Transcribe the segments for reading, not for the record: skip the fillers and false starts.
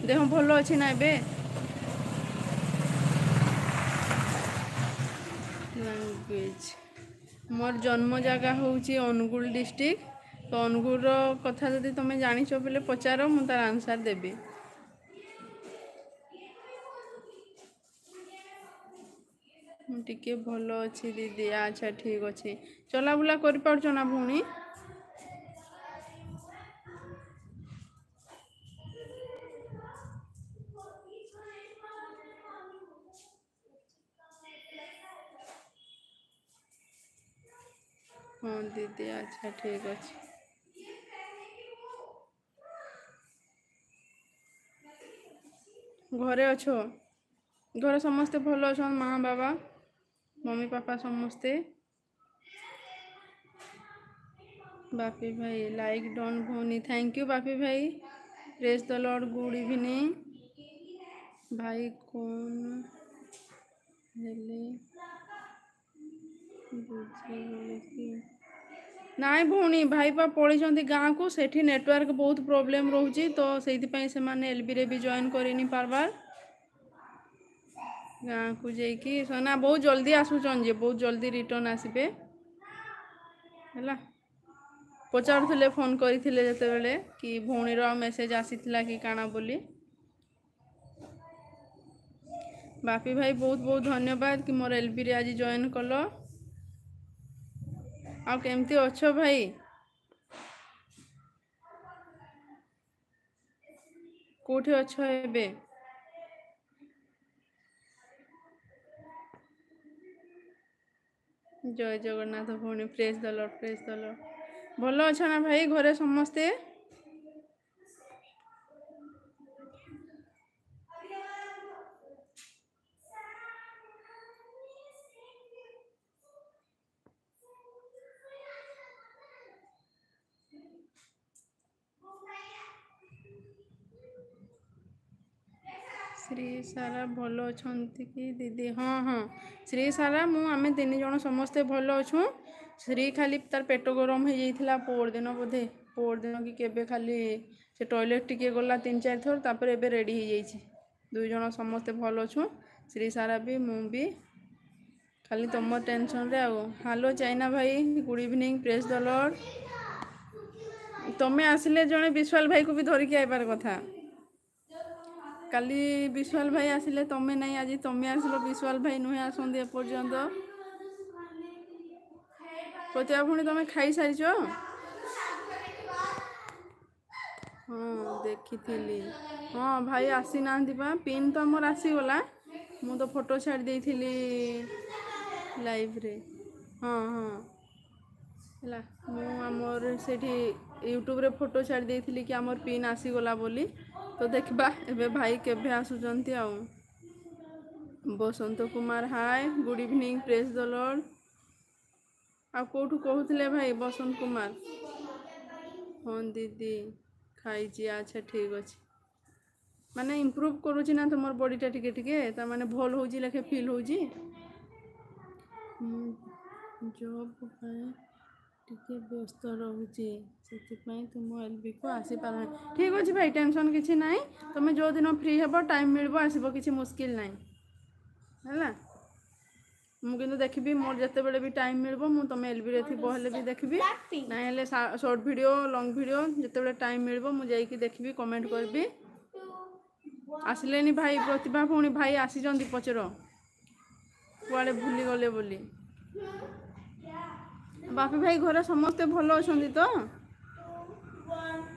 देह भल अच्छी ना ए लैंग्वेज मोर जन्म जगह हूँ अनुगुल डिस्ट्रिक्ट तो अनुगुल कथा जदि तुम जाच बोले पचार मु तार आंसर देवी टिके भल अच्छी दीदी अच्छा ठीक अच्छे चलाबुला कर पारछ ना भूणी हाँ दीदी अच्छा ठीक अच्छे घरे अच्छो घर समस्ते भल अच्छा माँ बाबा मम्मी पापा समस्ते बापी भाई लाइक डन भोनी थैंक यू बापी भाई praise the lord good evening भाई कौन हेले नाई भौणी भाई पा पलि गाँ को सेठी नेटवर्क बहुत प्रोब्लेम रोचे तो से एलबी रे भी जॉइन करनी पार्बार गाँ को जाकि ना बहुत जल्दी आसुचन जे बहुत जल्दी रिटर्न आसबे है पचारुले फोन करते जिते कि भौणीर मेसेज आसीला कि काଣା बोली बापी भाई बहुत बहुत धन्यवाद कि मोर एलबी रे आज जॉइन कल आ केमती अच्छो भाई कोठी अच्छो एबे जय जगन्नाथ भौणी प्रेज द लॉर्ड भल अच्छा ना भाई घरे समस्ते श्री सारा भल अच्छा कि दीदी हाँ हाँ श्री सारा आमे 3 जन समस्ते भल अच्छु श्री खाली तार पेट गरम हो जाइथिला पोर दिन बोधे पोर दिन कि केबे खाली से टॉयलेट टिके गला 3-4 थर तापर एबे रेडी हो जाइछि 2 जन समस्ते भल अच्छु श्री सारा भी मु भी खाली तुम टेंशन रे आगो हेलो चाइना भाई good evening praise the Lord तमें आसिले जड़े विश्वाल भाई को भी धरिकी आइबार कथा काली विश्वाल भाई आसिले तमें नहीं आज तमें आसिल विश्वाल भाई नुहे आसंदी एपर्यंत प्रतिभा भूणी तमें खाई सारिच हाँ देखी हाँ भाई आसी ना पिन तो आमर आसीगला मु तो फोटो छाड़ देइथिली लाइव रे हाँ हाँ है मुझर से यूट्यूब रे फोटो छाड़ देइथिली कि आमर पिन आसीगला बोली तो देखबा एबे भाई केबे आसुचंती आउ Basant Kumar hi good evening praise the lord आ कोठू कहूले भाई बसंत कुमार हाँ दीदी खाई अच्छा ठीक अच्छे माने इम्प्रूव करुँच ना तुम बॉडीटा टिके टिके ता माने भल हो लेखे फील हो जॉब टिके व्यस्त रोचे से तुम एलबी को आसी पार ठीक अच्छे भाई टेंशन किसी ना तुम जो दिन फ्री हे टाइम मिल आसब किसी मुस्किल ना है मुझे देखी मोर जिते बड़े भी टाइम मिल तुम एलबी रे थी भी देखी ना शॉर्ट वीडियो लॉन्ग वीडियो जिते बड़े टाइम मिल मुझे देखी कमेंट करी आसिले भाई प्रतिभा भौणी भाई आसी पचर कुआड़े भूली गले बोली बापी भाई घर समस्ते भल अच्छा तो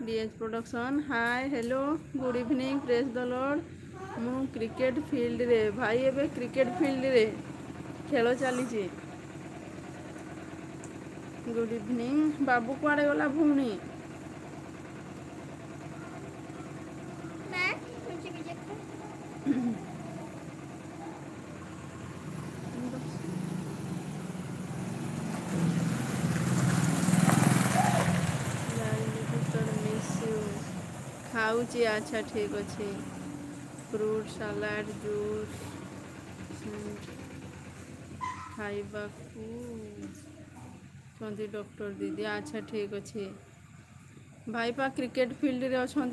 DH production hi hello good evening praise the lord मु क्रिकेट फील्ड रे भाई एबे क्रिकेट फील्ड रे खेल चली गुड इवनिंग बाबू कुआड़े गला भौणी खाऊची अच्छा ठीक अच्छे फ्रूट सलाड जूस खाइबा डॉक्टर दीदी अच्छा ठीक अच्छे भाई पा क्रिकेट फील्ड रे अच्छा